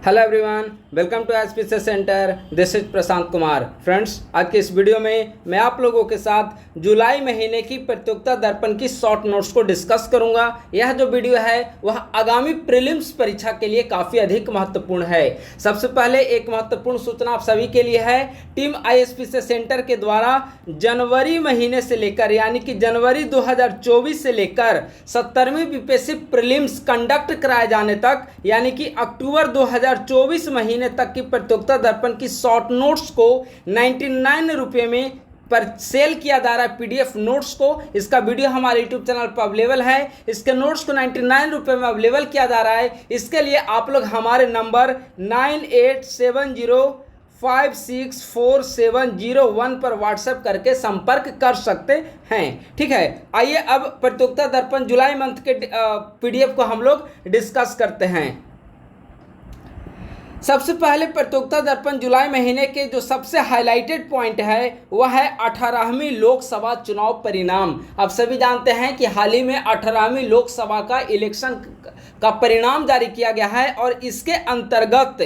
Hello everyone, welcome to SPC centre. This is Prashant Kumar. Friends, आज के इस वीडियो में मैं आप लोगों के साथ जुलाई महीने की प्रतियोगिता दर्पण की शॉर्ट नोट्स को डिस्कस करूंगा। यह जो वीडियो है वह आगामी प्रीलिम्स परीक्षा के लिए काफ़ी अधिक महत्वपूर्ण है। सबसे पहले एक महत्वपूर्ण सूचना आप सभी के लिए है। टीम आईएसपीसी सेंटर के द्वारा जनवरी महीने से लेकर यानी कि जनवरी 2024 से लेकर 70वीं बीपीएससी प्रीलिम्स कंडक्ट कराए जाने तक यानी कि अक्टूबर 2024 महीने तक की प्रतियोगिता दर्पण की शॉर्ट नोट्स को 99 रुपये में पर सेल किया जा रहा है। पीडीएफ नोट्स को, इसका वीडियो हमारे यूट्यूब चैनल पर अवेलेबल है। इसके नोट्स को 99 रुपये में अवेलेबल किया जा रहा है। इसके लिए आप लोग हमारे नंबर 9870564701 पर व्हाट्सएप करके संपर्क कर सकते हैं। ठीक है, आइए अब प्रतियोगिता दर्पण जुलाई मंथ के पीडीएफ को हम लोग डिस्कस करते हैं। सबसे पहले प्रतियोगिता दर्पण जुलाई महीने के जो सबसे हाईलाइटेड पॉइंट है वह है 18वीं लोकसभा चुनाव परिणाम। आप सभी जानते हैं कि हाल ही में 18वीं लोकसभा का इलेक्शन का परिणाम जारी किया गया है और इसके अंतर्गत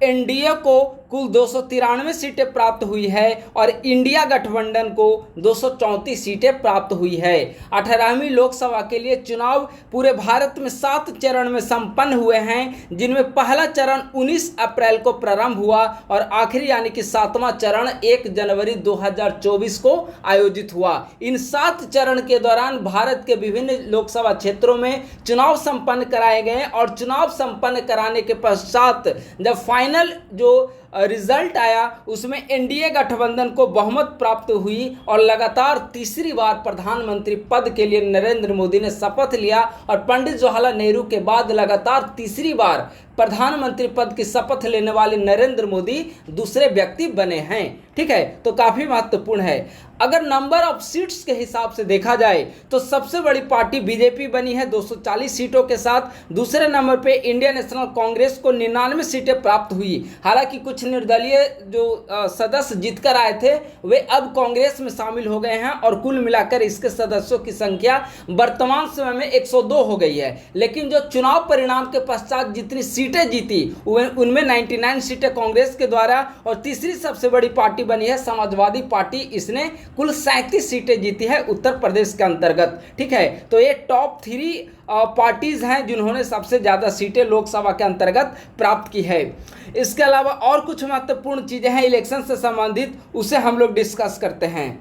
एनडीए को कुल 293 सीटें प्राप्त हुई है और इंडिया गठबंधन को 234 सीटें प्राप्त हुई है। 18वीं लोकसभा के लिए चुनाव पूरे भारत में 7 चरण में संपन्न हुए हैं, जिनमें पहला चरण 19 अप्रैल को प्रारंभ हुआ और आखिरी यानी कि 7वां चरण 1 जनवरी 2024 को आयोजित हुआ। इन 7 चरण के दौरान भारत के विभिन्न लोकसभा क्षेत्रों में चुनाव संपन्न कराए गए और चुनाव संपन्न कराने के पश्चात जब फाइनल जो रिजल्ट आया उसमें एनडीए गठबंधन को बहुमत प्राप्त हुई और लगातार तीसरी बार प्रधानमंत्री पद के लिए नरेंद्र मोदी ने शपथ लिया और पंडित जवाहरलाल नेहरू के बाद लगातार तीसरी बार प्रधानमंत्री पद की शपथ लेने वाले नरेंद्र मोदी दूसरे व्यक्ति बने हैं। ठीक है, तो काफ़ी महत्वपूर्ण है। अगर नंबर ऑफ सीट्स के हिसाब से देखा जाए तो सबसे बड़ी पार्टी बीजेपी बनी है 240 सीटों के साथ। दूसरे नंबर पे इंडियन नेशनल कांग्रेस को 99 सीटें प्राप्त हुई। हालांकि कुछ निर्दलीय जो सदस्य जीतकर आए थे वे अब कांग्रेस में शामिल हो गए हैं और कुल मिलाकर इसके सदस्यों की संख्या वर्तमान समय में 102 हो गई है। लेकिन जो चुनाव परिणाम के पश्चात जितनी सीटें जीती उनमें 99 सीटें कांग्रेस के द्वारा और तीसरी सबसे बड़ी पार्टी बनी है समाजवादी पार्टी। इसने कुल 37 सीटें जीती है उत्तर प्रदेश के अंतर्गत। ठीक है, तो ये टॉप 3 पार्टीज हैं जिन्होंने सबसे ज़्यादा सीटें लोकसभा के अंतर्गत प्राप्त की है। इसके अलावा और कुछ महत्वपूर्ण चीज़ें हैं इलेक्शन से संबंधित, उसे हम लोग डिस्कस करते हैं।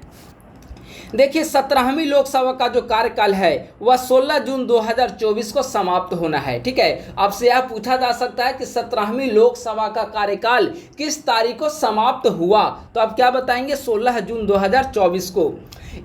देखिए, 17वीं लोकसभा का जो कार्यकाल है वह 16 जून 2024 को समाप्त होना है। ठीक है, आपसे यह पूछा जा सकता है कि 17वीं लोकसभा का कार्यकाल किस तारीख को समाप्त हुआ, तो आप क्या बताएंगे? 16 जून 2024 को।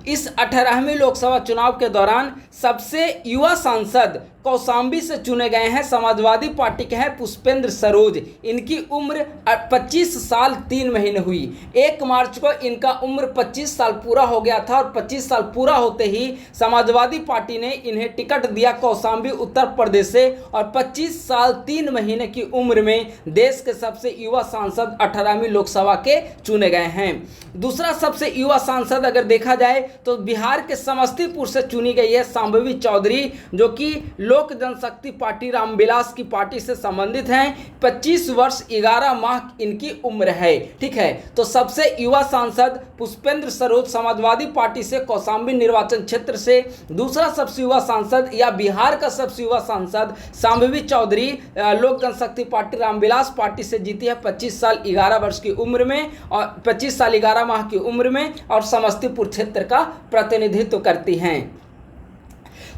इस 18वीं लोकसभा चुनाव के दौरान सबसे युवा सांसद कौशाम्बी से चुने गए हैं, समाजवादी पार्टी के हैं पुष्पेंद्र सरोज। इनकी उम्र 25 साल 3 महीने हुई। 1 मार्च को इनका उम्र 25 साल पूरा हो गया था और 25 साल पूरा होते ही समाजवादी पार्टी ने इन्हें टिकट दिया कौशाम्बी उत्तर प्रदेश से और 25 साल 3 महीने की उम्र में देश के सबसे युवा सांसद 18वीं लोकसभा के चुने गए हैं। दूसरा सबसे युवा सांसद अगर देखा जाए तो बिहार के समस्तीपुर से चुनी गई है शांभवी चौधरी, जो कि लोक जनशक्ति पार्टी रामविलास की पार्टी से संबंधित हैं। 25 वर्ष 11 माह इनकी उम्र है। ठीक है, तो सबसे युवा सांसद पुष्पेंद्र सरोज समाजवादी पार्टी से कौशाम्बी निर्वाचन क्षेत्र से। दूसरा सबसे युवा सांसद या बिहार का सबसे युवा सांसद शांभवी चौधरी लोक जनशक्ति पार्टी रामविलास पार्टी से जीती है 25 साल 11 वर्ष की उम्र में और 25 साल 11 माह की उम्र में और समस्तीपुर क्षेत्र का प्रतिनिधित्व करती हैं।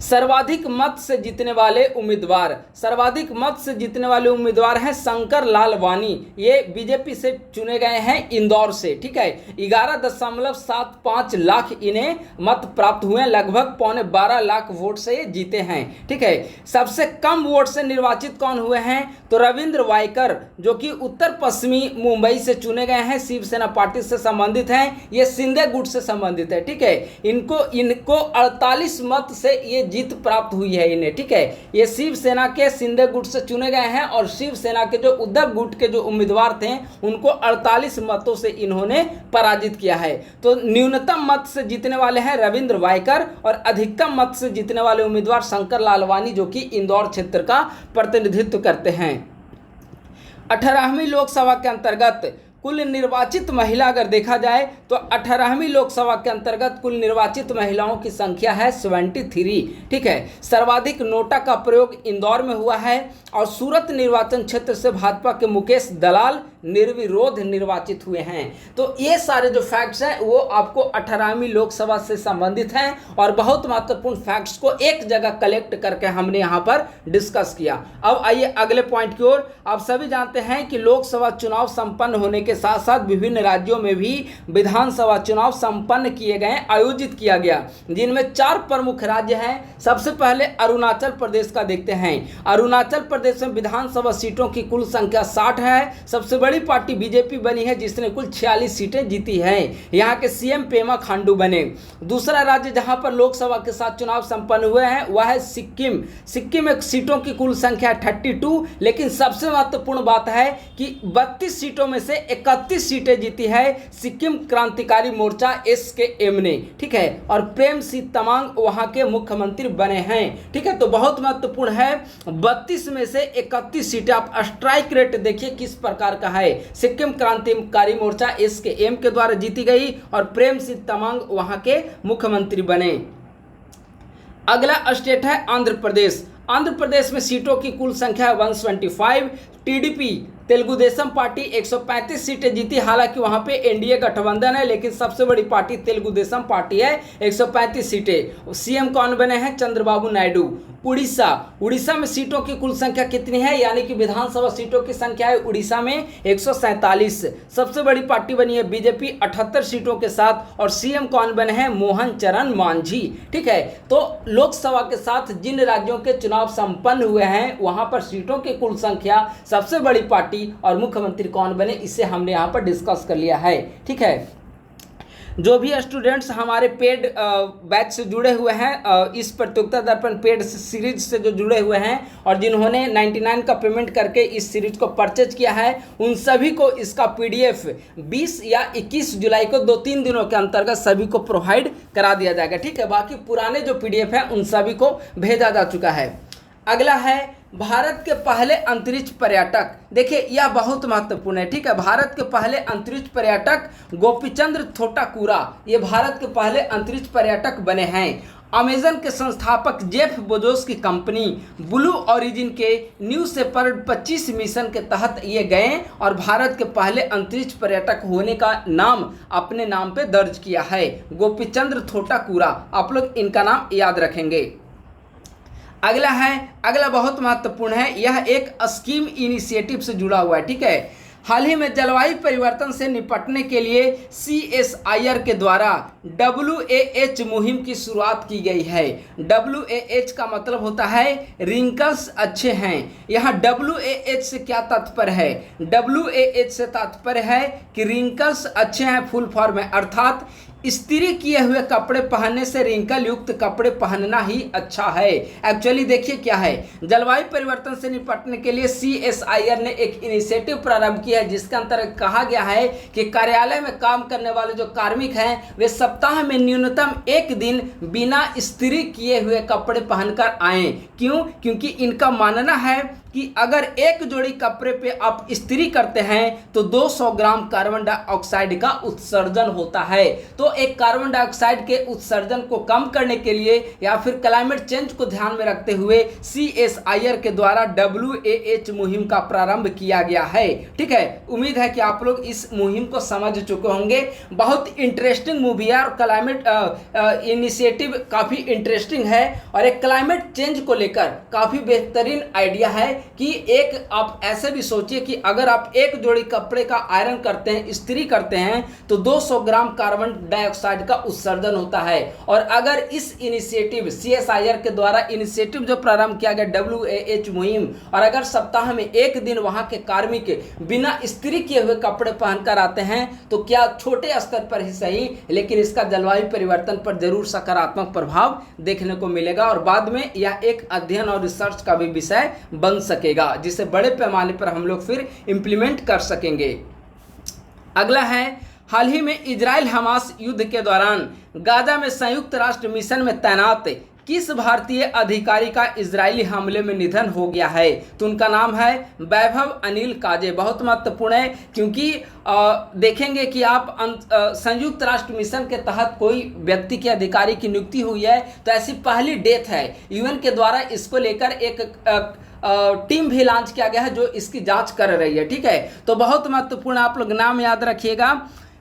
सर्वाधिक मत से जीतने वाले उम्मीदवार हैं शंकर लाल वानी। ये बीजेपी से चुने गए हैं इंदौर से। ठीक है, 11.75 लाख इन्हें मत प्राप्त हुए हैं, लगभग 12.25 लाख वोट से ये जीते हैं। ठीक है, सबसे कम वोट से निर्वाचित कौन हुए हैं? तो रविंद्र वायकर, जो कि उत्तर पश्चिमी मुंबई से चुने गए हैं, शिवसेना पार्टी से संबंधित हैं। ये शिंदे गुट से संबंधित है। ठीक है, इनको 48 मत से ये जीत प्राप्त हुई है इन्हें। ठीक है, ये शिवसेना के शिंदे गुट से चुने गए हैं और शिवसेना के जो उद्धव गुट के जो उम्मीदवार थे उनको 48 मतों से इन्होंने पराजित किया है। तो न्यूनतम मत से जीतने वाले हैं रविंद्र वायकर और अधिकतम मत से जीतने वाले उम्मीदवार शंकर लालवानी, जो कि इंदौर क्षेत्र का प्रतिनिधित्व करते हैं। 18वीं लोकसभा के अंतर्गत कुल निर्वाचित महिला अगर देखा जाए तो 18वीं लोकसभा के अंतर्गत कुल निर्वाचित महिलाओं की संख्या है 73। ठीक है, सर्वाधिक नोटा का प्रयोग इंदौर में हुआ है और सूरत निर्वाचन क्षेत्र से भाजपा के मुकेश दलाल निर्विरोध निर्वाचित हुए हैं। तो ये सारे जो फैक्ट्स हैं वो आपको 18वीं लोकसभा से संबंधित हैं और बहुत महत्वपूर्ण फैक्ट्स को एक जगह कलेक्ट करके हमने यहाँ पर डिस्कस किया। अब आइए अगले पॉइंट की ओर। आप सभी जानते हैं कि लोकसभा चुनाव संपन्न होने के साथ साथ विभिन्न राज्यों में भी विधानसभा चुनाव संपन्न किए गए, आयोजित किया गया, जिनमें 4 प्रमुख राज्य हैं। सबसे पहले अरुणाचल प्रदेश का देखते हैं। अरुणाचल प्रदेश में विधानसभा सीटों की कुल संख्या 60 है। सबसे बड़ी पार्टी बीजेपी बनी है जिसने कुल 46 सीटें जीती हैं। यहाँ के सीएम पेमा खांडू बने। दूसरा राज्य जहाँ पर लोकसभा के साथ चुनाव संपन्न हुए हैं वह है सिक्किम। सिक्किम में सीटों की कुल संख्या 32, लेकिन सबसे महत्वपूर्ण बात है कि 32 सीटों में से 31 सीटें जीती है सिक्किम क्रांतिकारी मोर्चा SKM ने। ठीक है, और प्रेम सिंह तमांग वहां के मुख्यमंत्री बने हैं। ठीक है, तो बहुत महत्वपूर्ण है। 32 में से 31 सीटें, आप स्ट्राइक रेट देखिए किस प्रकार का है। सिक्किम क्रांतिकारी मोर्चा SKM के द्वारा जीती गई और प्रेम सिंह तमांग वहां के मुख्यमंत्री बने। अगला स्टेट है आंध्र प्रदेश। आंध्र प्रदेश में सीटों की कुल संख्या 125। टीडीपी तेलुगु देशम पार्टी 135 सीटें जीती। हालांकि वहां पे एनडीए गठबंधन है, लेकिन सबसे बड़ी पार्टी तेलुगु देशम पार्टी है, 135 सीटें। सीएम कौन बने हैं? चंद्रबाबू नायडू। उड़ीसा में सीटों की कुल संख्या कितनी है, यानी कि विधानसभा सीटों की संख्या है उड़ीसा में 147। सबसे बड़ी पार्टी बनी है बीजेपी 78 सीटों के साथ और सीएम कौन बने हैं? मोहन चरण मांझी। ठीक है, तो लोकसभा के साथ जिन राज्यों के चुनाव संपन्न हुए हैं वहां पर सीटों की कुल संख्या, सबसे बड़ी पार्टी और मुख्यमंत्री कौन बने, इसे हमने यहाँ पर डिस्कस कर लिया है। ठीक है, जो भी स्टूडेंट्स हमारे पेड बैच से जुड़े हुए हैं, इस प्रतियोगिता दर्पण पेड सीरीज से जो जुड़े हुए हैं और जिन्होंने 99 का पेमेंट करके इस सीरीज को परचेज किया है, उन सभी को इसका PDF 20 या 21 जुलाई को 2-3 दिनों के अंतर्गत सभी को प्रोवाइड करा दिया जाएगा। ठीक है, बाकी पुराने जो PDF हैं उन सभी को भेजा जा चुका है। अगला है भारत के पहले अंतरिक्ष पर्यटक। देखिए यह बहुत महत्वपूर्ण है। ठीक है, भारत के पहले अंतरिक्ष पर्यटक गोपीचंद्र थोटाकुरा, ये भारत के पहले अंतरिक्ष पर्यटक बने हैं। अमेजन के संस्थापक जेफ बेजोस की कंपनी ब्लू ओरिजिन के न्यू शेपर्ड 25 मिशन के तहत ये गए और भारत के पहले अंतरिक्ष पर्यटक होने का नाम अपने नाम पे दर्ज किया है, गोपीचंद्र थोटाकुरा। आप लोग इनका नाम याद रखेंगे। अगला बहुत महत्वपूर्ण है, यह एक स्कीम इनिशिएटिव से जुड़ा हुआ है। ठीक है, हाल ही में जलवायु परिवर्तन से निपटने के लिए CSIR के द्वारा WAH मुहिम की शुरुआत की गई है। WAH का मतलब होता है रिंकल्स अच्छे हैं। यहाँ WAH से क्या तात्पर्य है? WAH से तात्पर्य है कि रिंकल्स अच्छे हैं फुल फॉर्म में, अर्थात इस्त्री किए हुए कपड़े पहनने से रिंकल युक्त कपड़े पहनना ही अच्छा है। एक्चुअली देखिए क्या है, जलवायु परिवर्तन से निपटने के लिए CSIR ने एक इनिशिएटिव प्रारंभ किया है जिसके अंतर्गत कहा गया है कि कार्यालय में काम करने वाले जो कार्मिक हैं वे सप्ताह में न्यूनतम 1 दिन बिना इस्त्री किए हुए कपड़े पहनकर आएं। क्यों? क्योंकि इनका मानना है कि अगर एक जोड़ी कपड़े पे आप इस्त्री करते हैं तो 200 ग्राम कार्बन डाइऑक्साइड का उत्सर्जन होता है। तो एक कार्बन डाइऑक्साइड के उत्सर्जन को कम करने के लिए या फिर क्लाइमेट चेंज को ध्यान में रखते हुए CSIR के द्वारा WAH मुहिम का प्रारंभ किया गया है। ठीक है, उम्मीद है कि आप लोग इस मुहिम को समझ चुके होंगे। बहुत इंटरेस्टिंग मूवी है और क्लाइमेट इनिशिएटिव काफ़ी इंटरेस्टिंग है और एक क्लाइमेट चेंज को लेकर काफ़ी बेहतरीन आइडिया है कि एक आप ऐसे भी सोचिए कि अगर आप एक जोड़ी कपड़े का आयरन करते हैं, इस्त्री करते हैं तो 200 ग्राम कार्बन डाइऑक्साइड का उत्सर्जन होता है। और अगर इस इनिशिएटिव CSIR के द्वारा इनिशिएटिव जो प्रारंभ किया गया WAH मुहिम, और अगर सप्ताह में 1 दिन वहां के कार्मिक बिना इस्त्री किए हुए कपड़े पहनकर आते हैं तो क्या छोटे स्तर पर ही सही, लेकिन इसका जलवायु परिवर्तन पर जरूर सकारात्मक प्रभाव देखने को मिलेगा और बाद में यह एक अध्ययन और रिसर्च का भी विषय बन सकेगा जिसे बड़े पैमाने पर हम लोग फिर इम्प्लीमेंट कर सकेंगे। अगला है, हाल ही में इजराइल हमास युद्ध के दौरान गाजा में संयुक्त राष्ट्र मिशन में तैनात किस भारतीय अधिकारी का इजरायली हमले में निधन हो गया है? तो उनका नाम है वैभव अनिल काजे। बहुत महत्वपूर्ण है क्योंकि देखेंगे कि आप संयुक्त राष्ट्र मिशन के तहत कोई व्यक्ति के अधिकारी की नियुक्ति हुई है तो ऐसी पहली डेथ है। यूएन के द्वारा इसको लेकर एक टीम भी लॉन्च किया गया है जो इसकी जांच कर रही है। ठीक है, तो बहुत महत्वपूर्ण आप लोग नाम याद रखिएगा,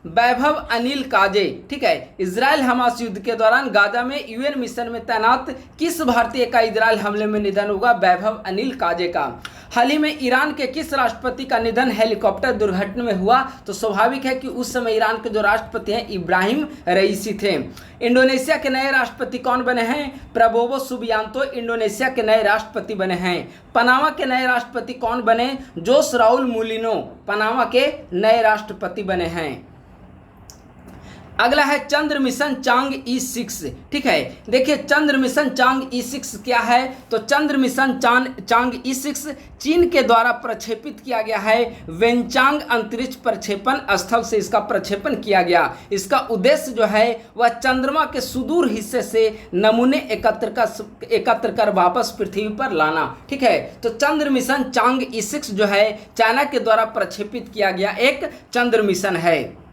वैभव अनिल काजे। ठीक है, इजराइल हमास युद्ध के दौरान गाजा में यूएन मिशन में तैनात किस भारतीय का इजराइल हमले में निधन होगा? वैभव अनिल काजे का। हाल ही में ईरान के किस राष्ट्रपति का निधन हेलीकॉप्टर दुर्घटना में हुआ? तो स्वाभाविक है कि उस समय ईरान के जो राष्ट्रपति हैं इब्राहिम रईसी थे। इंडोनेशिया के नए राष्ट्रपति कौन बने हैं? प्रबोवो सुबियांतो इंडोनेशिया के नए राष्ट्रपति बने हैं। पनामा के नए राष्ट्रपति कौन बने? जोस राउल मुलिनो पनामा के नए राष्ट्रपति बने हैं। अगला है चंद्र मिशन चांग E6। ठीक है, देखिए चंद्र मिशन चांग E6 क्या है? तो चंद्र मिशन चांग E6 चीन के द्वारा प्रक्षेपित किया गया है। वेनचांग अंतरिक्ष प्रक्षेपण स्थल से इसका प्रक्षेपण किया गया। इसका उद्देश्य जो है वह चंद्रमा के सुदूर हिस्से से नमूने एकत्र कर वापस पृथ्वी पर लाना। ठीक है, तो चंद्र मिशन चांग E6 जो है चाइना के द्वारा प्रक्षेपित किया गया एक चंद्र मिशन है।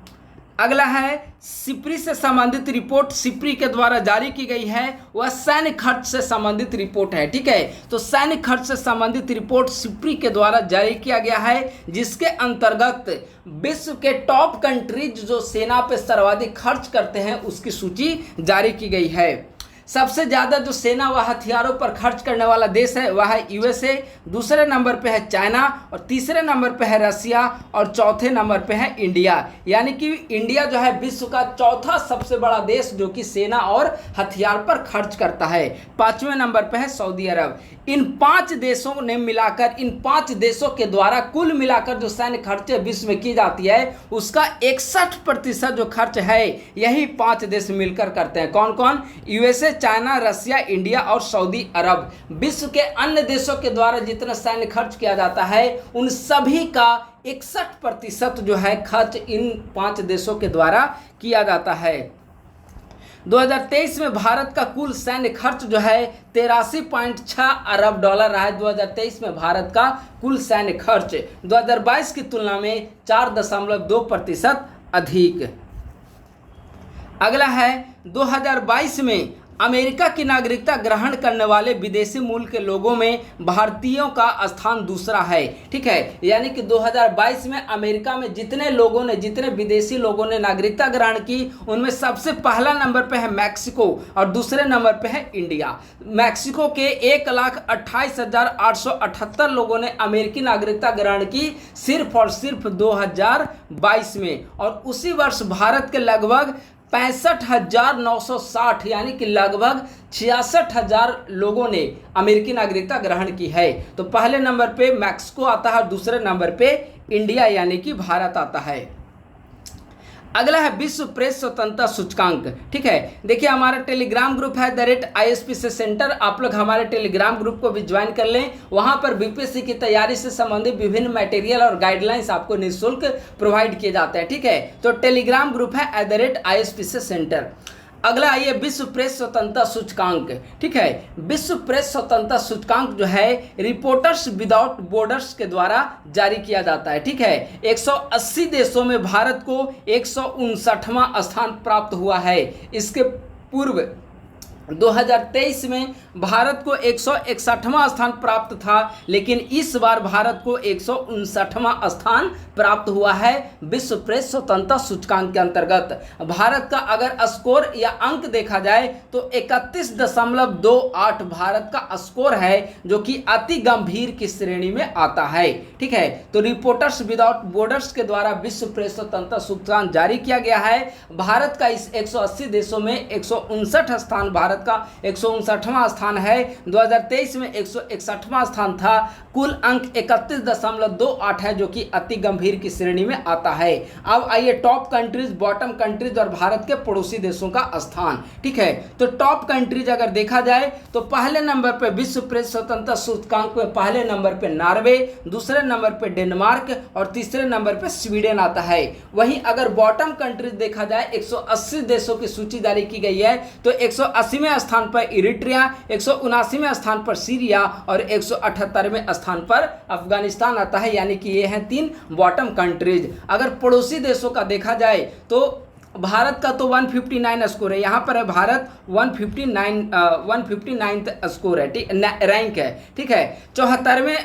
अगला है सिप्री से संबंधित रिपोर्ट सिप्री के द्वारा जारी की गई है, वह सैन्य खर्च से संबंधित रिपोर्ट है। ठीक है, तो सैन्य खर्च से संबंधित रिपोर्ट सिप्री के द्वारा जारी किया गया है, जिसके अंतर्गत विश्व के टॉप कंट्रीज जो सेना पे सर्वाधिक खर्च करते हैं उसकी सूची जारी की गई है। सबसे ज़्यादा जो सेना व हथियारों पर खर्च करने वाला देश है वह है यूएसए, दूसरे नंबर पे है चाइना और तीसरे नंबर पे है रसिया और चौथे नंबर पे है इंडिया। यानी कि इंडिया जो है विश्व का चौथा सबसे बड़ा देश जो कि सेना और हथियार पर खर्च करता है। पाँचवें नंबर पे है सऊदी अरब। इन 5 देशों ने मिलाकर, इन 5 देशों के द्वारा कुल मिलाकर जो सैन्य खर्च विश्व में की जाती है उसका 61% जो खर्च है यही 5 देश मिलकर करते हैं। कौन कौन? यूएसए, चाइना, रसिया, इंडिया और सऊदी अरब। विश्व के अन्य देशों के द्वारा जितना सैन्य खर्च किया जाता है उन सभी का 61% जो है खर्च इन 5 देशों के द्वारा किया जाता है। 2023 में भारत का कुल सैन्य खर्च जो है 83.6 अरब डॉलर रहा है। 2023 में भारत का कुल सैन्य खर्च 2022 की तुलना में 4.2% अधिक। अगला है 2022 में अमेरिका की नागरिकता ग्रहण करने वाले विदेशी मूल के लोगों में भारतीयों का स्थान दूसरा है। ठीक है, यानी कि 2022 में अमेरिका में जितने विदेशी लोगों ने नागरिकता ग्रहण की उनमें सबसे पहला नंबर पे है मैक्सिको और दूसरे नंबर पे है इंडिया। मैक्सिको के 1,28,878 लोगों ने अमेरिकी नागरिकता ग्रहण की सिर्फ और सिर्फ 2022 में, और उसी वर्ष भारत के लगभग 65,960 यानी कि लगभग 66,000 लोगों ने अमेरिकी नागरिकता ग्रहण की है। तो पहले नंबर पे मैक्सिको आता है और दूसरे नंबर पे इंडिया यानी कि भारत आता है। अगला है विश्व प्रेस स्वतंत्रता सूचकांक। ठीक है, देखिए हमारा टेलीग्राम ग्रुप है @ISPC सेंटर। आप लोग हमारे टेलीग्राम ग्रुप को भी ज्वाइन कर लें। वहां पर बीपीएससी की तैयारी से संबंधित विभिन्न मटेरियल और गाइडलाइंस आपको निःशुल्क प्रोवाइड किए जाते हैं। ठीक है, तो टेलीग्राम ग्रुप है @ISPC सेंटर। अगला आइए विश्व प्रेस स्वतंत्रता सूचकांक। ठीक है, विश्व प्रेस स्वतंत्रता सूचकांक जो है रिपोर्टर्स विदाउट बॉर्डर्स के द्वारा जारी किया जाता है। ठीक है, 180 देशों में भारत को 159वां स्थान प्राप्त हुआ है। इसके पूर्व 2023 में भारत को 161वां स्थान प्राप्त था, लेकिन इस बार भारत को 159वां स्थान प्राप्त हुआ है विश्व प्रेस स्वतंत्रता सूचकांक के अंतर्गत। भारत का अगर स्कोर या अंक देखा जाए तो 31.28 भारत का स्कोर है, जो कि अति गंभीर की श्रेणी में आता है। ठीक है, तो रिपोर्टर्स विदाउट बॉर्डर्स के द्वारा विश्व प्रेस स्वतंत्रता सूचकांक जारी किया गया है। भारत का इस 180 देशों में 159 स्थान भारत का 159वां स्थान है। 2023 में 161वां स्थान था। कुल अंक 31.28 है, जो कि अति गंभीर की श्रेणी में आता है। अब आइए टॉप कंट्रीज, बॉटम कंट्रीज और भारत के पड़ोसी देशों का स्थान। ठीक है, तो टॉप कंट्रीज अगर देखा जाए तो पहले नंबर पर विश्व प्रेस स्वतंत्रता सूचकांक में पहले नंबर पर नॉर्वे, दूसरे नंबर पर डेनमार्क और तीसरे नंबर पर स्वीडन आता है। वहीं अगर बॉटम कंट्रीज देखा जाए 180 देशों की सूची जारी की गई है तो 180 180वें स्थान पर इरिट्रिया, 179वें स्थान पर सीरिया और 178वें स्थान पर अफगानिस्तान आता है। यानी कि ये हैं 3 बॉटम कंट्रीज। अगर पड़ोसी देशों का देखा जाए तो भारत का तो 159 स्कोर है, यहाँ पर है भारत 159 स्कोर है, ठीक रैंक है, ठीक है। 74वें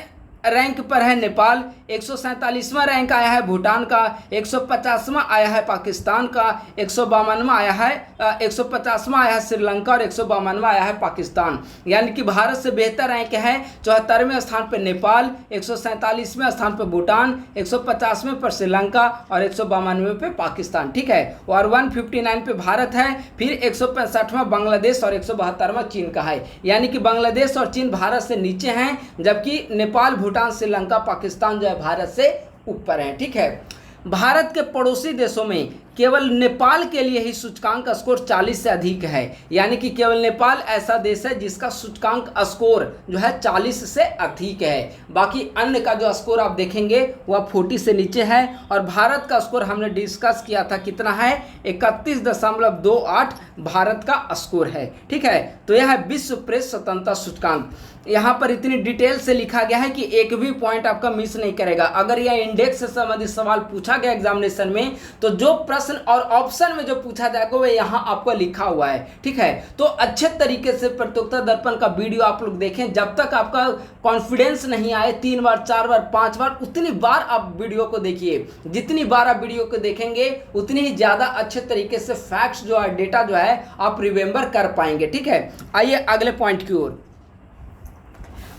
रैंक पर है नेपाल, 147वां रैंक आया है भूटान का, 150वां आया है पाकिस्तान का, 152वां आया है 150वां आया है श्रीलंका और 152वां आया है पाकिस्तान। यानी कि भारत से बेहतर रैंक है 74वें स्थान पर नेपाल, 147वें स्थान पर भूटान, 150वें पर श्रीलंका और 152वें पे पाकिस्तान, ठीक है। और 159 पे भारत है, फिर 165वां बांग्लादेश और 172वां चीन का है। यानी कि बांग्लादेश और चीन भारत से नीचे हैं, जबकि नेपाल, भूटान, श्रीलंका, पाकिस्तान जो है भारत से ऊपर है, ठीक है। भारत के पड़ोसी देशों में केवल नेपाल के लिए ही सूचकांक स्कोर 40 से अधिक है। यानी कि केवल नेपाल ऐसा देश है जिसका सूचकांक स्कोर जो है 40 से अधिक है। बाकी अन्य का जो स्कोर आप देखेंगे वह 40 से नीचे है। और भारत का स्कोर हमने डिस्कस किया था कितना है, 31.28 भारत का स्कोर है, ठीक है। तो यह है विश्व प्रेस स्वतंत्रता सूचकांक। यहाँ पर इतनी डिटेल से लिखा गया है कि एक भी पॉइंट आपका मिस नहीं करेगा। अगर यह इंडेक्स से संबंधित सवाल पूछा गया एग्जामिनेशन में तो जो प्रश्न और ऑप्शन में जो पूछा जाएगा वो यहाँ आपको लिखा हुआ है, ठीक है। तो अच्छे तरीके से प्रतियोगिता दर्पण का वीडियो आप लोग देखें। जब तक आपका कॉन्फिडेंस नहीं आए 3 बार 4 बार 5 बार उतनी बार आप वीडियो को देखिए। जितनी बार आप वीडियो को देखेंगे उतनी ही ज़्यादा अच्छे तरीके से फैक्ट्स जो है, डेटा जो है आप रिमेंबर कर पाएंगे, ठीक है। आइए अगले पॉइंट की ओर।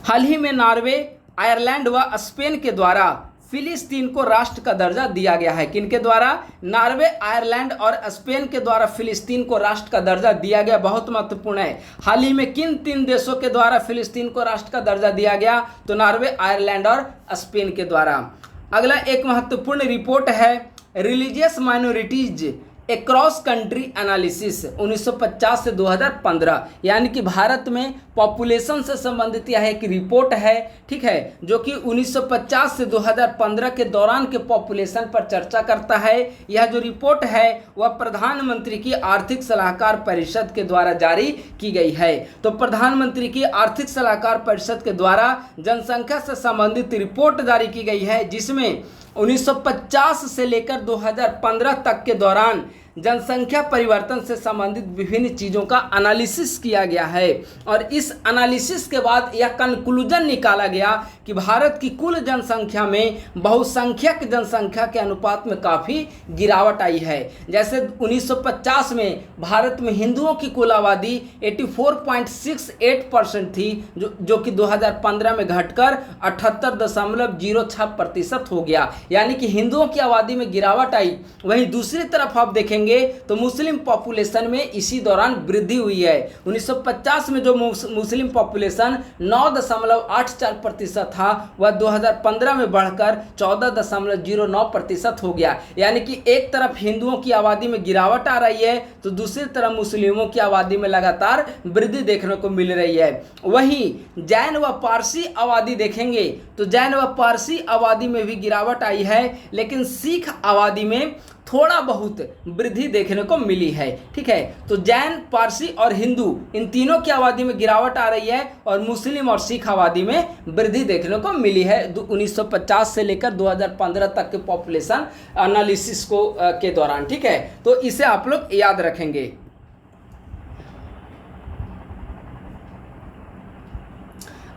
हाल ही में नॉर्वे, आयरलैंड व स्पेन के द्वारा फिलिस्तीन को राष्ट्र का दर्जा दिया गया है। किनके द्वारा? नॉर्वे, आयरलैंड और स्पेन के द्वारा फिलिस्तीन को राष्ट्र का दर्जा दिया गया। बहुत महत्वपूर्ण है। हाल ही में किन 3 देशों के द्वारा फिलिस्तीन को राष्ट्र का दर्जा दिया गया? तो नॉर्वे, आयरलैंड और स्पेन के द्वारा। अगला एक महत्वपूर्ण रिपोर्ट है religious minorities across country analysis 1950 से 2015। यानी कि भारत में पॉपुलेशन से संबंधित यह एक रिपोर्ट है, ठीक है, जो कि 1950 से 2015 के दौरान के पॉपुलेशन पर चर्चा करता है। यह जो रिपोर्ट है वह प्रधानमंत्री की आर्थिक सलाहकार परिषद के द्वारा जारी की गई है। तो प्रधानमंत्री की आर्थिक सलाहकार परिषद के द्वारा जनसंख्या से संबंधित रिपोर्ट जारी की गई है, जिसमें 1950 से लेकर 2015 तक के दौरान जनसंख्या परिवर्तन से संबंधित विभिन्न चीज़ों का एनालिसिस किया गया है। और इस एनालिसिस के बाद यह कंक्लूजन निकाला गया कि भारत की कुल जनसंख्या में बहुसंख्यक जनसंख्या के अनुपात में काफ़ी गिरावट आई है। जैसे 1950 में भारत में हिंदुओं की कुल आबादी 84.68% थी, जो कि 2015 में घटकर 78.06% हो गया। यानी कि हिंदुओं की आबादी में गिरावट आई। वहीं दूसरी तरफ आप देखेंगे तो मुस्लिम पॉपुलेशन में इसी दौरान वृद्धि हुई है। 1950 में जो मुस्लिम पॉपुलेशन 9.84% था वह 2015 में बढ़कर 14.09% हो गया। यानी कि एक तरफ हिंदुओं की आबादी में गिरावट आ रही है तो दूसरी तरफ मुस्लिमों की आबादी में लगातार वृद्धि देखने को मिल रही है। वहीं जैन व पारसी आबादी देखेंगे तो जैन व पारसी आबादी में भी गिरावट आई है, लेकिन सिख आबादी में थोड़ा बहुत वृद्धि देखने को मिली है, ठीक है। तो जैन, पारसी और हिंदू इन तीनों की आबादी में गिरावट आ रही है और मुस्लिम और सिख आबादी में वृद्धि देखने को मिली है 1950 से लेकर 2015 तक के पॉपुलेशन एनालिसिस को के दौरान, ठीक है। तो इसे आप लोग याद रखेंगे।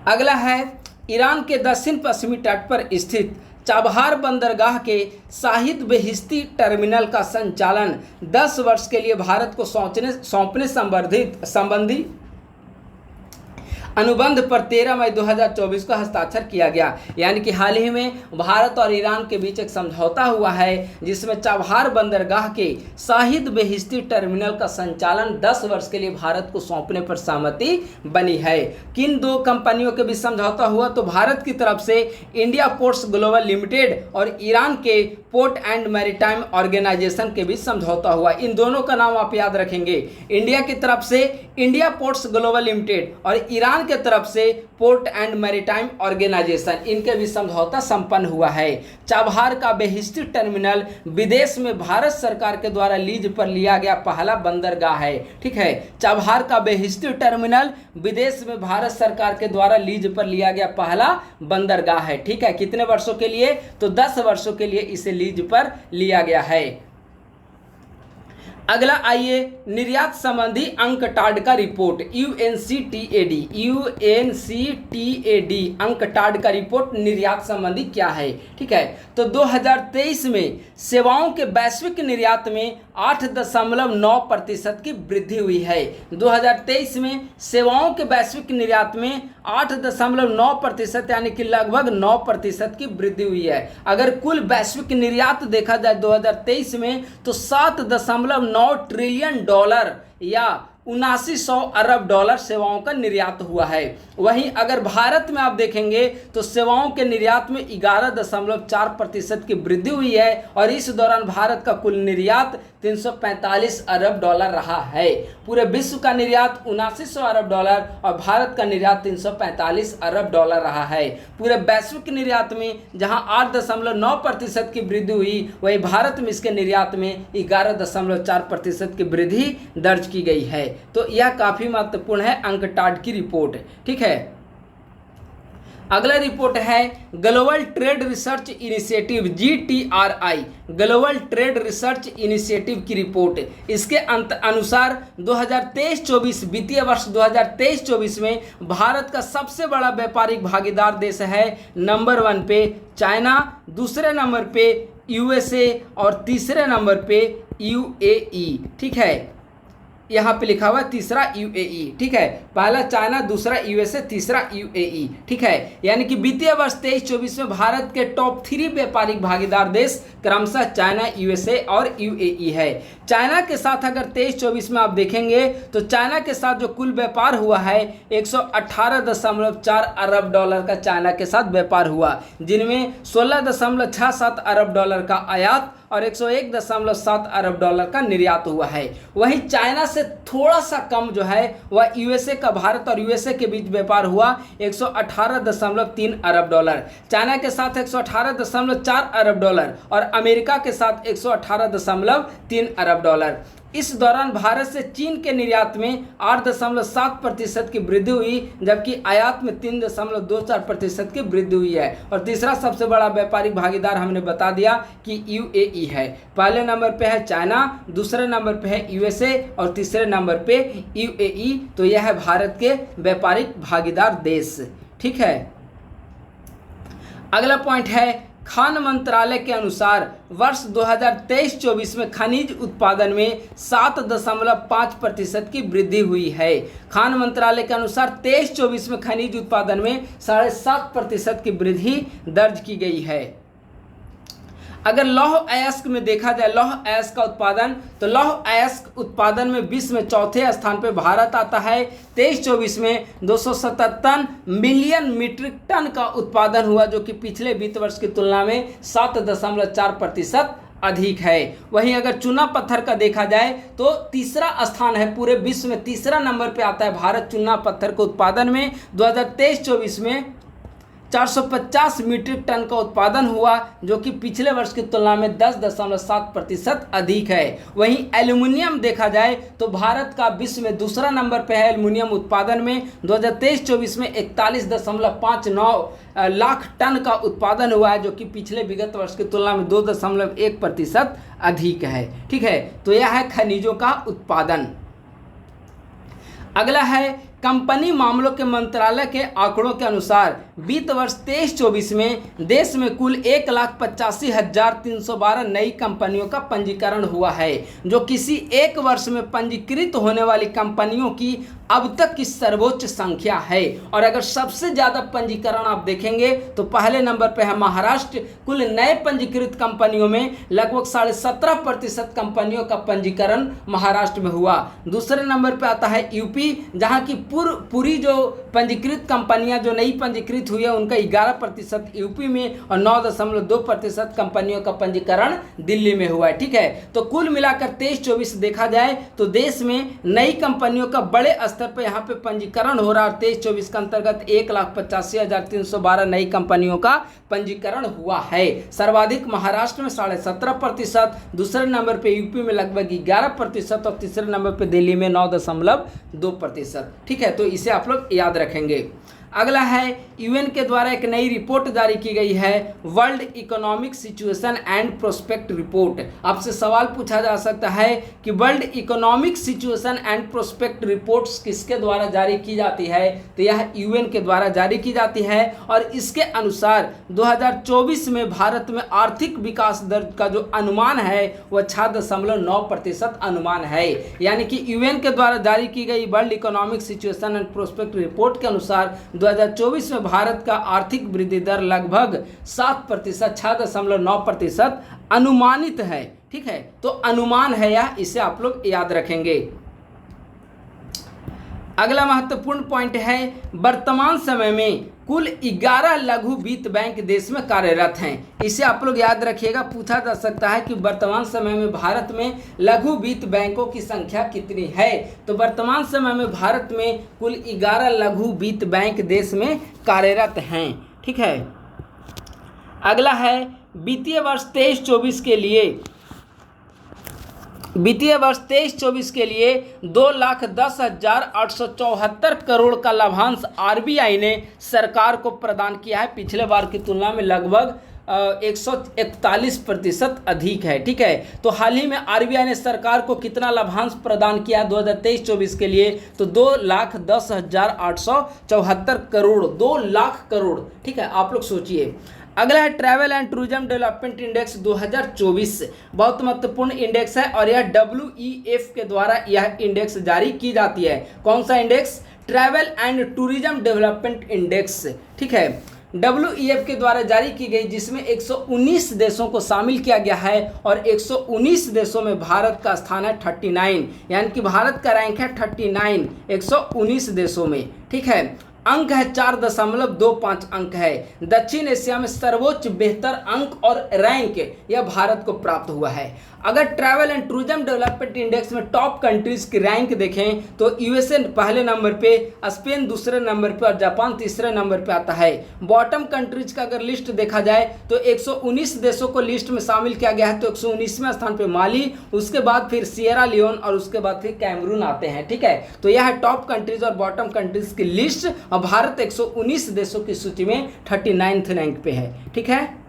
अगला है ईरान के दक्षिण पश्चिमी तट पर स्थित चाबहार बंदरगाह के शाहिद बेहिश्ती टर्मिनल का संचालन 10 वर्ष के लिए भारत को सौंपने संबंधी अनुबंध पर 13 मई 2024 को हस्ताक्षर किया गया। यानी कि हाल ही में भारत और ईरान के बीच एक समझौता हुआ है जिसमें चाबहार बंदरगाह के शाहिद बेहिश्ती टर्मिनल का संचालन 10 वर्ष के लिए भारत को सौंपने पर सहमति बनी है। किन 2 कंपनियों के बीच समझौता हुआ? तो भारत की तरफ से इंडिया पोर्ट्स ग्लोबल लिमिटेड और ईरान के पोर्ट एंड मैरीटाइम ऑर्गेनाइजेशन के बीच समझौता हुआ। इन दोनों का नाम आप याद रखेंगे। इंडिया की तरफ से इंडिया पोर्ट्स ग्लोबल लिमिटेड और ईरान के तरफ से पोर्ट एंड मैरीटाइम ऑर्गेनाइजेशन, इनके भी समझौता संपन्न हुआ है। चाबहार का बेहिश्ती टर्मिनल विदेश में भारत सरकार के द्वारा लीज पर लिया गया पहला बंदरगाह है। ठीक है, चाबहार का बेहिश्ती टर्मिनल विदेश में भारत सरकार के द्वारा लीज पर लिया गया पहला बंदरगाह है। ठीक है, कितने वर्षों के लिए? तो 10 वर्षों के लिए इसे लीज पर लिया गया है। अगला आइए, निर्यात संबंधी अंकटाड का रिपोर्ट, UNCTAD अंकटाड का रिपोर्ट निर्यात संबंधी क्या है। ठीक है, तो 2023 में सेवाओं के वैश्विक निर्यात में 8.9% की वृद्धि हुई है। 2023 में सेवाओं के वैश्विक निर्यात में 8.9% यानी कि लगभग 9% की वृद्धि हुई है। अगर कुल वैश्विक निर्यात देखा जाए 2023 में तो 7.9 ट्रिलियन डॉलर या 7900 अरब डॉलर सेवाओं का निर्यात हुआ है। वहीं अगर भारत में आप देखेंगे तो सेवाओं के निर्यात में 11.4% की वृद्धि हुई है और इस दौरान भारत का कुल निर्यात 345 अरब डॉलर रहा है। पूरे विश्व का निर्यात 7900 अरब डॉलर और भारत का निर्यात 345 अरब डॉलर रहा है। पूरे वैश्विक निर्यात में जहां 8.9% की वृद्धि हुई, वहीं भारत में इसके निर्यात में 11.4% की वृद्धि दर्ज की गई है। तो यह काफी महत्वपूर्ण है अंकटाड की रिपोर्ट। ठीक है, अगला रिपोर्ट है global trade research initiative GTRI, global trade research initiative की रिपोर्ट। इसके अनुसार 2023-24 वित्तीय वर्ष 2023-24 में भारत का सबसे बड़ा व्यापारिक भागीदार देश है नंबर 1 पे चाइना, दूसरे नंबर पे USA और तीसरे नंबर पे UAE। ठीक है, यहाँ पे लिखा हुआ है तीसरा UAE। ठीक है, पहला चाइना, दूसरा USA, तीसरा UAE। ठीक है, यानी कि वित्तीय वर्ष 23-24 में भारत के टॉप 3 व्यापारिक भागीदार देश क्रमशः चाइना, USA और UAE है। चाइना के साथ अगर 23-24 में आप देखेंगे तो चाइना के साथ जो कुल व्यापार हुआ है 118.4 अरब डॉलर का चाइना के साथ व्यापार हुआ, जिनमें 16.67 अरब डॉलर का आयात और 101.7 अरब डॉलर का निर्यात हुआ है। वहीं चाइना से थोड़ा सा कम जो है वह USA का भारत और USA के बीच व्यापार हुआ 118.3 अरब डॉलर, चाइना के साथ 118.4 अरब डॉलर और अमेरिका के साथ 118.3 अरब डॉलर। इस दौरान भारत से चीन के निर्यात में 8.7% की वृद्धि हुई, जबकि आयात में 3.24% की वृद्धि हुई है। और तीसरा सबसे बड़ा व्यापारिक भागीदार हमने बता दिया कि UAE है। पहले नंबर पे है चाइना, दूसरे नंबर पे है USA और तीसरे नंबर पे UAE। तो यह है भारत के व्यापारिक भागीदार देश। ठीक है, अगला पॉइंट है खान मंत्रालय के अनुसार वर्ष 2023-24 में खनिज उत्पादन में 7.5% की वृद्धि हुई है। खान मंत्रालय के अनुसार 23-24 में खनिज उत्पादन में 7.5% की वृद्धि दर्ज की गई है। अगर लौह अयस्क में देखा जाए लौह अयस्क का उत्पादन, तो लौह अयस्क उत्पादन में विश्व में चौथे स्थान पर भारत आता है। 23-24 में 277 मिलियन मीट्रिक टन का उत्पादन हुआ, जो कि पिछले वित्त वर्ष की तुलना में 7.4% अधिक है। वहीं अगर चूना पत्थर का देखा जाए तो तीसरा स्थान है, पूरे विश्व में तीसरा नंबर पे आता है भारत चूना पत्थर के उत्पादन में। 2023-24 में 450 मीट्रिक टन का उत्पादन हुआ, जो कि पिछले वर्ष की तुलना में 10.7% अधिक है। वहीं एल्युमिनियम देखा जाए तो भारत का विश्व में दूसरा नंबर पर है एल्युमिनियम उत्पादन में। 2023-24 में 41.59 लाख टन का उत्पादन हुआ है, जो कि पिछले विगत वर्ष की तुलना में 2.1% अधिक है। ठीक है, तो यह है खनिजों का उत्पादन। अगला है कंपनी मामलों के मंत्रालय के आंकड़ों के अनुसार वित्त वर्ष 23-24 में देश में कुल 1,85,312 नई कंपनियों का पंजीकरण हुआ है, जो किसी एक वर्ष में पंजीकृत होने वाली कंपनियों की अब तक की सर्वोच्च संख्या है। और अगर सबसे ज़्यादा पंजीकरण आप देखेंगे तो पहले नंबर पर है महाराष्ट्र। कुल नए पंजीकृत कंपनियों में लगभग 17.5% कंपनियों का पंजीकरण महाराष्ट्र में हुआ। दूसरे नंबर पर आता है यूपी, जहां की पूरी जो पंजीकृत कंपनियां जो नई पंजीकृत हुई है उनका 11% यूपी में और 9.2% कंपनियों का पंजीकरण दिल्ली में हुआ है। ठीक है, तो कुल मिलाकर 23-24 देखा जाए तो देश में नई कंपनियों का बड़े स्तर पर यहाँ पे पंजीकरण हो रहा है। 23-24 के अंतर्गत 1,85,312 नई कंपनियों का पंजीकरण हुआ है। सर्वाधिक महाराष्ट्र में 17.5%, दूसरे नंबर पे यूपी में लगभग 11% और तीसरे नंबर पे दिल्ली में 9.2%। ठीक है, तो इसे आप लोग याद रखेंगे। अगला है यूएन के द्वारा एक नई रिपोर्ट जारी की गई है, world economic situation and prospect report. आपसे सवाल पूछा जा सकता है कि world economic situation and prospect reports किसके द्वारा जारी की जाती है, तो यह यूएन के द्वारा जारी की जाती है और इसके अनुसार 2024 में भारत में आर्थिक विकास दर का जो अनुमान है वह 6.9% अनुमान है। यानी कि यूएन के द्वारा जारी की गई world economic situation and prospect report के अनुसार 2024 में भारत का आर्थिक वृद्धि दर लगभग 7%, 6.9% अनुमानित है। ठीक है, तो अनुमान है यह, इसे आप लोग याद रखेंगे। अगला महत्वपूर्ण पॉइंट है, वर्तमान समय में कुल 11 लघु वित्त बैंक देश में कार्यरत हैं। इसे आप लोग याद रखिएगा, पूछा जा सकता है कि वर्तमान समय में भारत में लघु वित्त बैंकों की संख्या कितनी है, तो वर्तमान समय में भारत में कुल 11 लघु वित्त बैंक देश में कार्यरत हैं। ठीक है, अगला है वित्तीय वर्ष 23-24 के लिए 2,10,874 करोड़ का लाभांश आरबीआई ने सरकार को प्रदान किया है। पिछले बार की तुलना में लगभग 141% अधिक है। ठीक है, तो हाल ही में आरबीआई ने सरकार को कितना लाभांश प्रदान किया 2023-24 के लिए, तो 2,10,874 करोड़, 2 लाख करोड़। ठीक है, आप लोग सोचिए। अगला है travel and tourism development index 2024, बहुत महत्वपूर्ण इंडेक्स है और यह WEF के द्वारा यह इंडेक्स जारी की जाती है। कौन सा index? Travel and tourism development index. ठीक है, WEF के द्वारा जारी की गई, जिसमें 119 देशों को शामिल किया गया है और 119 देशों में भारत का स्थान है 39, यानी कि भारत का रैंक है 39 119 देशों में। ठीक है, अंक है 4.25 अंक है। दक्षिण एशिया में सर्वोच्च बेहतर अंक और रैंक यह भारत को प्राप्त हुआ है। अगर travel and tourism development index में टॉप कंट्रीज की रैंक देखें तो यूएसए पहले नंबर पे, स्पेन दूसरे नंबर पे और जापान तीसरे नंबर पे आता है। बॉटम कंट्रीज का अगर लिस्ट देखा जाए तो 119 देशों को लिस्ट में शामिल किया गया है, तो 119वें स्थान पे माली, उसके बाद फिर सिएरा लियोन और उसके बाद फिर कैमरून आते हैं। ठीक है, तो यह है टॉप कंट्रीज और बॉटम कंट्रीज की लिस्ट और भारत 119 देशों की सूची में 39th रैंक पे है। ठीक है,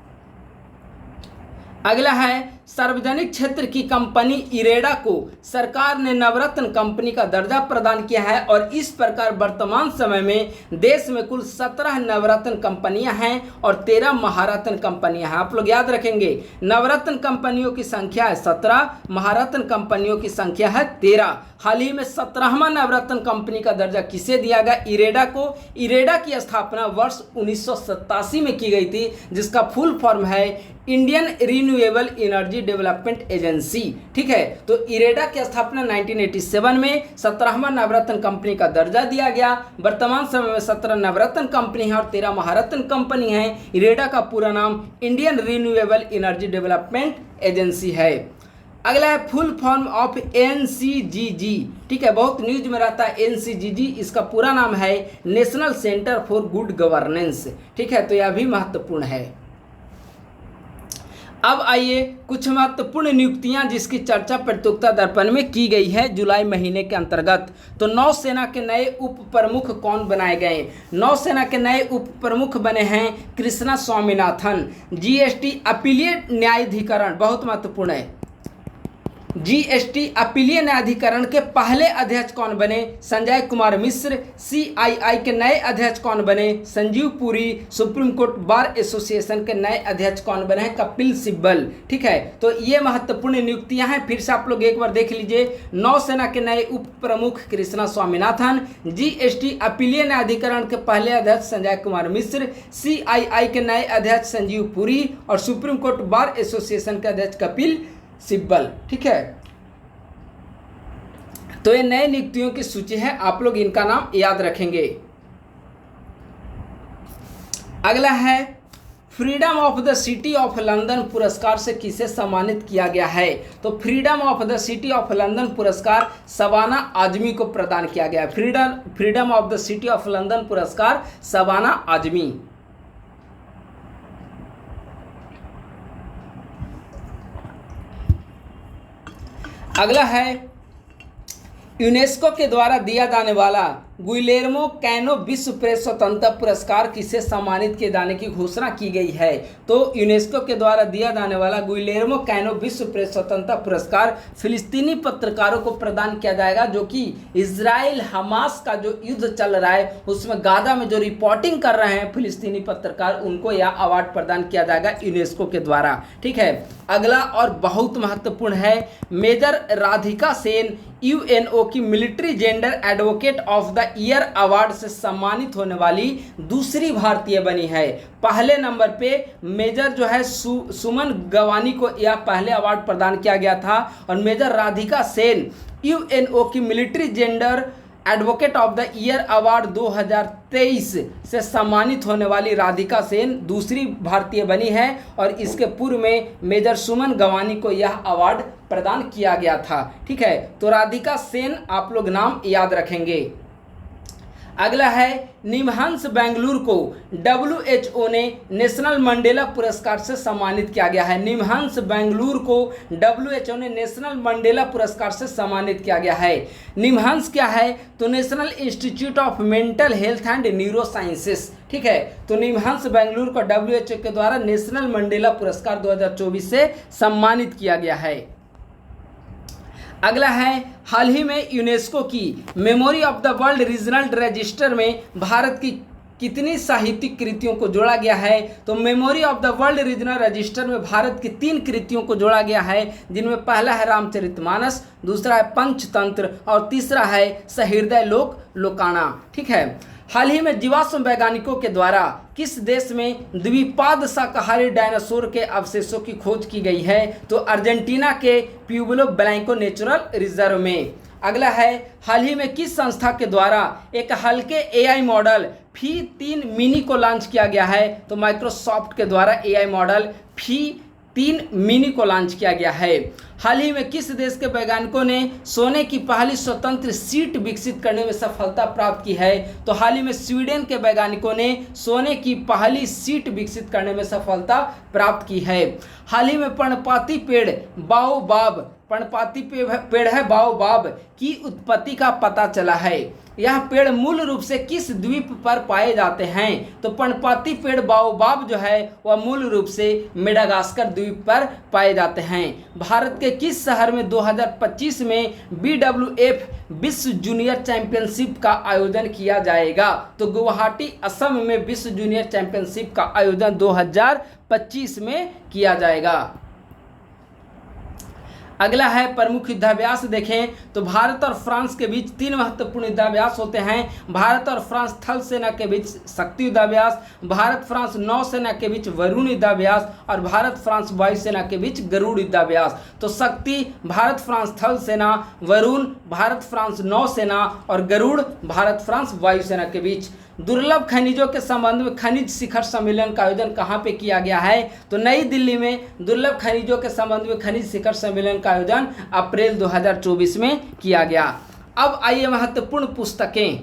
अगला है सार्वजनिक क्षेत्र की कंपनी इरेडा को सरकार ने नवरत्न कंपनी का दर्जा प्रदान किया है और इस प्रकार वर्तमान समय में देश में कुल 17 नवरत्न कंपनियां हैं और 13 महारत्न कंपनियां हैं। आप लोग याद रखेंगे, नवरत्न कंपनियों की संख्या है 17, महारत्न कंपनियों की संख्या है 13। हाल ही में 17वां नवरत्न कंपनी का दर्जा किसे दिया गया? इरेडा को। इरेडा की स्थापना वर्ष 1987 में की गई थी, जिसका फुल फॉर्म है Indian renewable energy development agency. ठीक है, तो इरेडा की स्थापना 1987 में 17वां नवरत्न कंपनी का दर्जा दिया गया। वर्तमान समय में 17 नवरत्न कंपनी है और 13 महारत्न कंपनी है। इरेडा का पूरा नाम Indian renewable energy development agency है। अगला है फुल फॉर्म ऑफ NCGG। ठीक है, बहुत न्यूज में रहता है NCGG, इसका पूरा नाम है national centre for good governance. ठीक है, तो यह भी महत्वपूर्ण है। अब आइए कुछ महत्वपूर्ण नियुक्तियां जिसकी चर्चा प्रतियोगिता दर्पण में की गई है जुलाई महीने के अंतर्गत। तो नौसेना के नए उप प्रमुख कौन बनाए गए? नौसेना के नए उप प्रमुख बने हैं कृष्णा स्वामीनाथन। GST अपीलीय न्यायाधिकरण, बहुत महत्वपूर्ण है। GST अपीलीय न्यायाधिकरण के पहले अध्यक्ष कौन बने? संजय कुमार मिश्र। CII के नए अध्यक्ष कौन बने? Sanjeev Puri. Supreme court bar association के नए अध्यक्ष कौन बने हैं? कपिल सिब्बल। ठीक है, तो ये महत्वपूर्ण नियुक्तियां हैं। फिर से आप लोग एक बार देख लीजिए। नौसेना के नए उप प्रमुख कृष्णा स्वामीनाथन, GST अपीलीय न्यायाधिकरण के पहले अध्यक्ष संजय कुमार मिश्र, CII के नए अध्यक्ष संजीव पुरी और सुप्रीम कोर्ट बार एसोसिएशन के अध्यक्ष कपिल सिब्बल। ठीक है, तो ये नए नियुक्तियों की सूची है, आप लोग इनका नाम याद रखेंगे। अगला है freedom of the city of London पुरस्कार से किसे सम्मानित किया गया है? तो freedom of the city of London पुरस्कार शबाना आजमी को प्रदान किया गया है। Freedom of the city of London पुरस्कार शबाना आजमी। अगला है यूनेस्को के द्वारा दिया जाने वाला गुइलेर्मो कैनो विश्व प्रेस स्वतंत्रता पुरस्कार किसे सम्मानित किए जाने की घोषणा की गई है? तो यूनेस्को के द्वारा दिया जाने वाला गुइलेर्मो कैनो विश्व प्रेस स्वतंत्रता पुरस्कार फिलिस्तीनी पत्रकारों को प्रदान किया जाएगा, जो कि इजराइल हमास का जो युद्ध चल रहा है उसमें गाजा में जो रिपोर्टिंग कर रहे हैं फिलिस्तीनी पत्रकार, उनको यह अवार्ड प्रदान किया जाएगा यूनेस्को के द्वारा। ठीक है। अगला और बहुत महत्वपूर्ण है, मेजर राधिका सेन यूएनओ की military gender advocate of the year award से सम्मानित होने वाली दूसरी भारतीय बनी है। पहले नंबर पे मेजर जो है सुमन गवानी को यह पहले अवार्ड प्रदान किया गया था, और मेजर राधिका सेन यूएनओ की military gender advocate of the year award 2023 से सम्मानित होने वाली राधिका सेन दूसरी भारतीय बनी है, और इसके पूर्व में मेजर सुमन गवानी को यह अवार्ड प्रदान किया गया था। ठीक है, तो राधिका सेन आप लोग नाम याद रखेंगे। अगला है निमहंस बेंगलुरु को WHO ने नेशनल मंडेला पुरस्कार से सम्मानित किया गया है। निमहंस बेंगलुरु को WHO ने नेशनल मंडेला पुरस्कार से सम्मानित किया गया है। निमहंस क्या है? तो national institute of mental health and neuro sciences. ठीक है, तो निमहंस बेंगलुरु को WHO के द्वारा नेशनल मंडेला पुरस्कार 2024 से सम्मानित किया गया है। अगला है हाल ही में यूनेस्को की memory of the world regional register में भारत की कितनी साहित्यिक कृतियों को जोड़ा गया है? तो memory of the world regional register में भारत की 3 कृतियों को जोड़ा गया है, जिनमें पहला है रामचरितमानस, दूसरा है पंचतंत्र और तीसरा है सहृदय लोकाना। ठीक है। हाल ही में जीवाश्म वैज्ञानिकों के द्वारा किस देश में द्विपाद शाकाहारी डायनासोर के अवशेषों की खोज की गई है? तो अर्जेंटीना के प्यूब्लो ब्लैंको नेचुरल रिजर्व में। अगला है हाल ही में किस संस्था के द्वारा एक हल्के AI मॉडल फी 3 मिनी को लॉन्च किया गया है? तो माइक्रोसॉफ्ट के द्वारा AI मॉडल फी 3 मिनी को लॉन्च किया गया है। हाल ही में किस देश के वैज्ञानिकों ने सोने की पहली स्वतंत्र सीट विकसित करने में सफलता प्राप्त की है? तो हाल ही में स्वीडन के वैज्ञानिकों ने सोने की पहली सीट विकसित करने में सफलता प्राप्त की है। हाल ही में पर्णपाती पेड़ बाओबाब की उत्पत्ति का पता चला है। यह पेड़ मूल रूप से किस द्वीप पर पाए जाते हैं? तो पर्णपाती पेड़ बाओबाब जो है वह मूल रूप से मेडागास्कर द्वीप पर पाए जाते हैं। भारत के किस शहर में 2025 में BWF विश्व जूनियर चैंपियनशिप का आयोजन किया जाएगा? तो गुवाहाटी असम में विश्व जूनियर चैंपियनशिप का आयोजन 2025 में किया जाएगा। अगला है प्रमुख युद्धाभ्यास। देखें तो भारत और फ्रांस के बीच 3 महत्वपूर्ण युद्धाभ्यास होते हैं। भारत और फ्रांस थल सेना के बीच शक्ति युद्धाभ्यास, भारत फ्रांस नौसेना के बीच वरुण युद्धाभ्यास और भारत फ्रांस वायुसेना के बीच गरुड़ युद्धाभ्यास। तो शक्ति भारत फ्रांस थल सेना, वरुण भारत फ्रांस नौसेना और गरुड़ भारत फ्रांस वायुसेना के बीच। दुर्लभ खनिजों के संबंध में खनिज शिखर सम्मेलन का आयोजन कहाँ पे किया गया है? तो नई दिल्ली में दुर्लभ खनिजों के संबंध में खनिज शिखर सम्मेलन का आयोजन अप्रैल 2024 में किया गया। अब आइए महत्वपूर्ण पुस्तकें।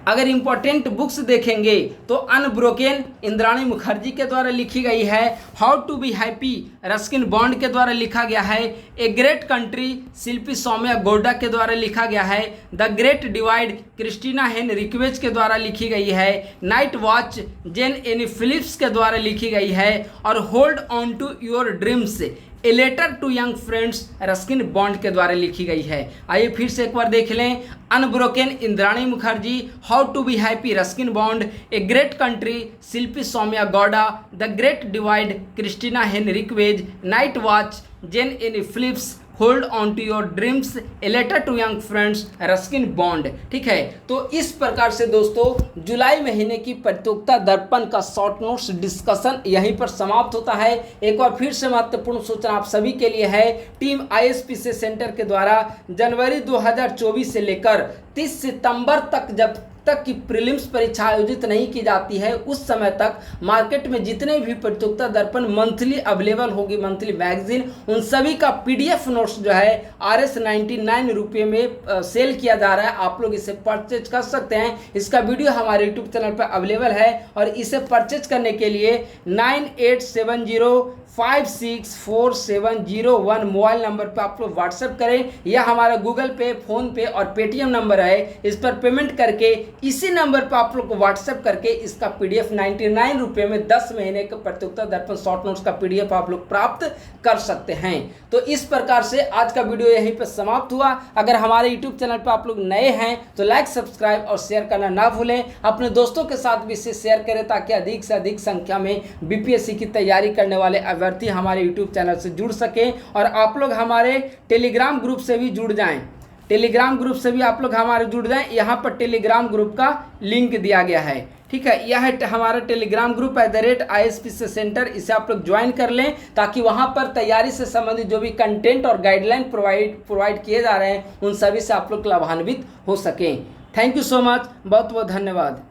अगर इंपॉर्टेंट बुक्स देखेंगे तो अनब्रोकन इंद्राणी मुखर्जी के द्वारा लिखी गई है। How to be happy Ruskin Bond के द्वारा लिखा गया है। A great country Shilpi Soumya Gowda के द्वारा लिखा गया है। द ग्रेट डिवाइड क्रिस्टीना हेन रिक्वेज के द्वारा लिखी गई है। नाइट वॉच जेन एनी फिलिप्स के द्वारा लिखी गई है। और hold on to your dreams a letter to young friends Ruskin Bond के द्वारा लिखी गई है। आइए फिर से एक बार देख लें। Unbroken Indrani Mukherjee, how to be happy Ruskin Bond, a great country Shilpi Soumya Gowda, the great divide Christina Henriquez, night watch gen Anne Phillips, hold on to your dreams, a letter to young friends, Ruskin Bond. ठीक है, तो इस प्रकार से दोस्तों जुलाई महीने की प्रतियोगिता दर्पण का शॉर्ट नोट्स डिस्कशन यहीं पर समाप्त होता है। एक बार फिर से महत्वपूर्ण सूचना आप सभी के लिए है, टीम ISPC सेंटर के द्वारा जनवरी 2024 से लेकर 30 सितंबर तक जब तक की प्रीलिम्स परीक्षा आयोजित नहीं की जाती है, उस समय तक मार्केट में जितने भी प्रतियोगिता दर्पण मंथली अवेलेबल होगी, मंथली मैगजीन, उन सभी का PDF नोट्स जो है RS99 रुपये में सेल किया जा रहा है। आप लोग इसे परचेज कर सकते हैं। इसका वीडियो हमारे यूट्यूब चैनल पर अवेलेबल है और इसे परचेज करने के लिए 9870564701 मोबाइल नंबर पर आप लोग व्हाट्सएप करें, या हमारा गूगल पे, फोन पे और पेटीएम नंबर है, इस पर पेमेंट करके इसी नंबर पर आप लोग को व्हाट्सएप करके इसका PDF 99 रुपये में 10 महीने का प्रतियोगिता दर्पण शॉर्ट नोट्स का PDF आप लोग प्राप्त कर सकते हैं। तो इस प्रकार से आज का वीडियो यहीं पर समाप्त हुआ। अगर हमारे यूट्यूब चैनल पर आप लोग नए हैं तो लाइक, सब्सक्राइब और शेयर करना ना भूलें। अपने दोस्तों के साथ भी इसे शेयर करें ताकि अधिक से अधिक संख्या में BPSC की तैयारी करने वाले अभ्यर्थी हमारे यूट्यूब चैनल से जुड़ सकें। और आप लोग हमारे टेलीग्राम ग्रुप से भी जुड़ जाएं, टेलीग्राम ग्रुप से भी आप लोग हमारे जुड़ जाएं। यहाँ पर टेलीग्राम ग्रुप का लिंक दिया गया है। ठीक है, यह है हमारा टेलीग्राम ग्रुप @ISPC सेंटर, इसे आप लोग ज्वाइन कर लें ताकि वहाँ पर तैयारी से संबंधित जो भी कंटेंट और गाइडलाइन प्रोवाइड किए जा रहे हैं उन सभी से आप लोग लाभान्वित हो सकें। थैंक यू सो मच, बहुत बहुत धन्यवाद।